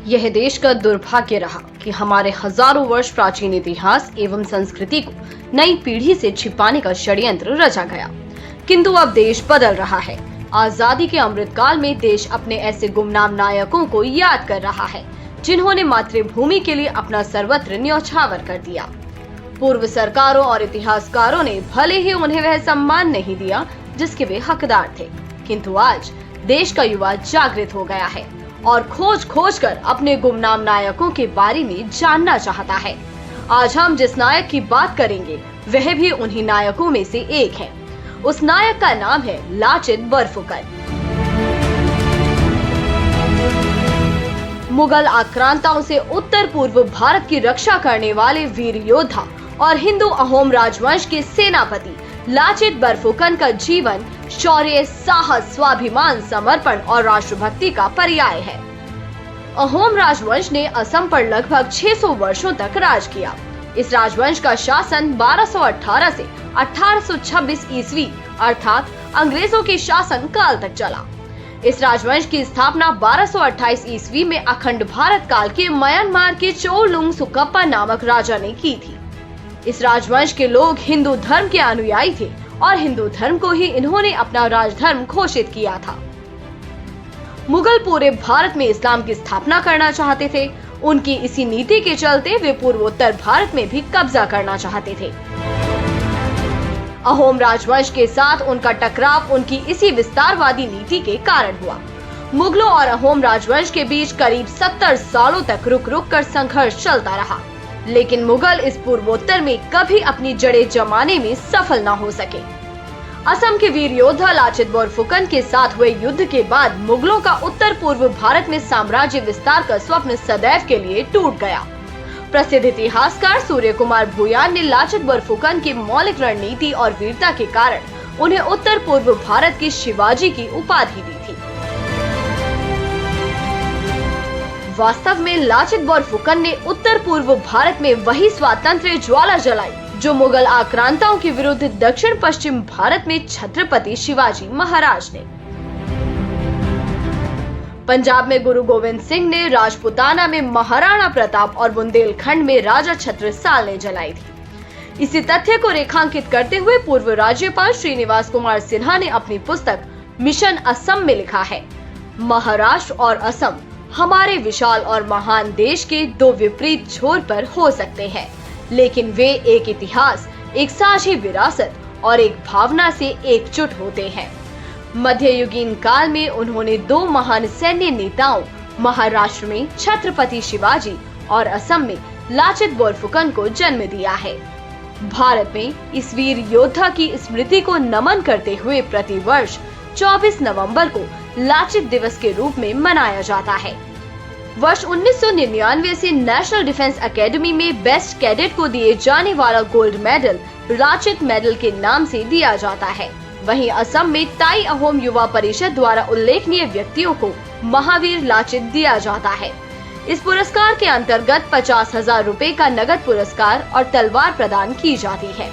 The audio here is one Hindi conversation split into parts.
यह देश का दुर्भाग्य रहा कि हमारे हजारों वर्ष प्राचीन इतिहास एवं संस्कृति को नई पीढ़ी से छिपाने का षड्यंत्र रचा गया। किंतु अब देश बदल रहा है। आजादी के अमृतकाल में देश अपने ऐसे गुमनाम नायकों को याद कर रहा है जिन्होंने मातृभूमि के लिए अपना सर्वत्र न्यौछावर कर दिया। पूर्व सरकारों और इतिहासकारों ने भले ही उन्हें वह सम्मान नहीं दिया जिसके वे हकदार थे, किंतु आज देश का युवा जागृत हो गया है और खोज खोज कर अपने गुमनाम नायकों के बारे में जानना चाहता है। आज हम जिस नायक की बात करेंगे वह भी उन्हीं नायकों में से एक है। उस नायक का नाम है लाचित बोरफुकन। मुगल आक्रांताओं से उत्तर पूर्व भारत की रक्षा करने वाले वीर योद्धा और हिंदू अहोम राजवंश के सेनापति लाचित बोरफुकन का जीवन शौर्य, साहस, स्वाभिमान, समर्पण और राष्ट्रभक्ति का पर्याय है। अहोम राजवंश ने असम पर लगभग 600 वर्षों तक राज किया। इस राजवंश का शासन 1218 से 1826 ईस्वी अर्थात अंग्रेजों के शासन काल तक चला। इस राजवंश की स्थापना 1228 ईस्वी में अखंड भारत काल के म्यांमार के चोलुंग सुकप्पा नामक राजा ने की थी। इस राजवंश के लोग हिंदू धर्म के अनुयायी थे और हिंदू धर्म को ही इन्होंने अपना राजधर्म घोषित किया था। मुगल पूरे भारत में इस्लाम की स्थापना करना चाहते थे। उनकी इसी नीति के चलते वे पूर्वोत्तर भारत में भी कब्जा करना चाहते थे। अहोम राजवंश के साथ उनका टकराव उनकी इसी विस्तारवादी नीति के कारण हुआ। मुगलों और अहोम राजवंश के बीच करीब 70 सालों तक रुक रुक कर संघर्ष चलता रहा, लेकिन मुगल इस पूर्वोत्तर में कभी अपनी जड़ें जमाने में सफल न हो सके। असम के वीर योद्धा लाचित बोरफुकन के साथ हुए युद्ध के बाद मुगलों का उत्तर पूर्व भारत में साम्राज्य विस्तार का स्वप्न सदैव के लिए टूट गया। प्रसिद्ध इतिहासकार सूर्य कुमार भूयान ने लाचित बोरफुकन की मौलिक रणनीति और वीरता के कारण उन्हें उत्तर पूर्व भारत के शिवाजी की उपाधि दी थी। वास्तव में लाचित बोरफुकन ने उत्तर पूर्व भारत में वही स्वातंत्र्य ज्वाला जलाई जो मुगल आक्रांताओं के विरुद्ध दक्षिण पश्चिम भारत में छत्रपति शिवाजी महाराज ने। पंजाब में गुरु गोविंद सिंह ने, राजपुताना में महाराणा प्रताप और बुंदेलखंड में राजा छत्रसाल ने जलाई थी। इसी तथ्य को रेखांकित करते हुए पूर्व राज्यपाल श्रीनिवास कुमार सिन्हा ने अपनी पुस्तक मिशन असम में लिखा है, महाराष्ट्र और असम हमारे विशाल और महान देश के दो विपरीत छोर पर हो सकते हैं, लेकिन वे एक इतिहास, एक साझी विरासत और एक भावना से एकजुट होते हैं। मध्ययुगीन काल में उन्होंने दो महान सैन्य नेताओं, महाराष्ट्र में छत्रपति शिवाजी और असम में लाचित बोरफुकन को जन्म दिया है। भारत में इस वीर योद्धा की स्मृति को नमन करते हुए प्रतिवर्ष 24 नवंबर को लाचित दिवस के रूप में मनाया जाता है। वर्ष 1999 से नेशनल डिफेंस एकेडमी में बेस्ट कैडेट को दिए जाने वाला गोल्ड मेडल लाचित मेडल के नाम से दिया जाता है। वहीं असम में ताई अहोम युवा परिषद द्वारा उल्लेखनीय व्यक्तियों को महावीर लाचित दिया जाता है। इस पुरस्कार के अंतर्गत 50,000 रुपए का नगद पुरस्कार और तलवार प्रदान की जाती है।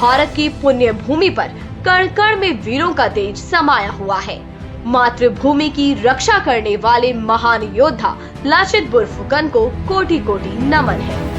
भारत की पुण्य भूमि पर कण कण में वीरों का तेज समाया हुआ है। मातृभूमि की रक्षा करने वाले महान योद्धा लाचित बोरफुकन को कोटि कोटि नमन है।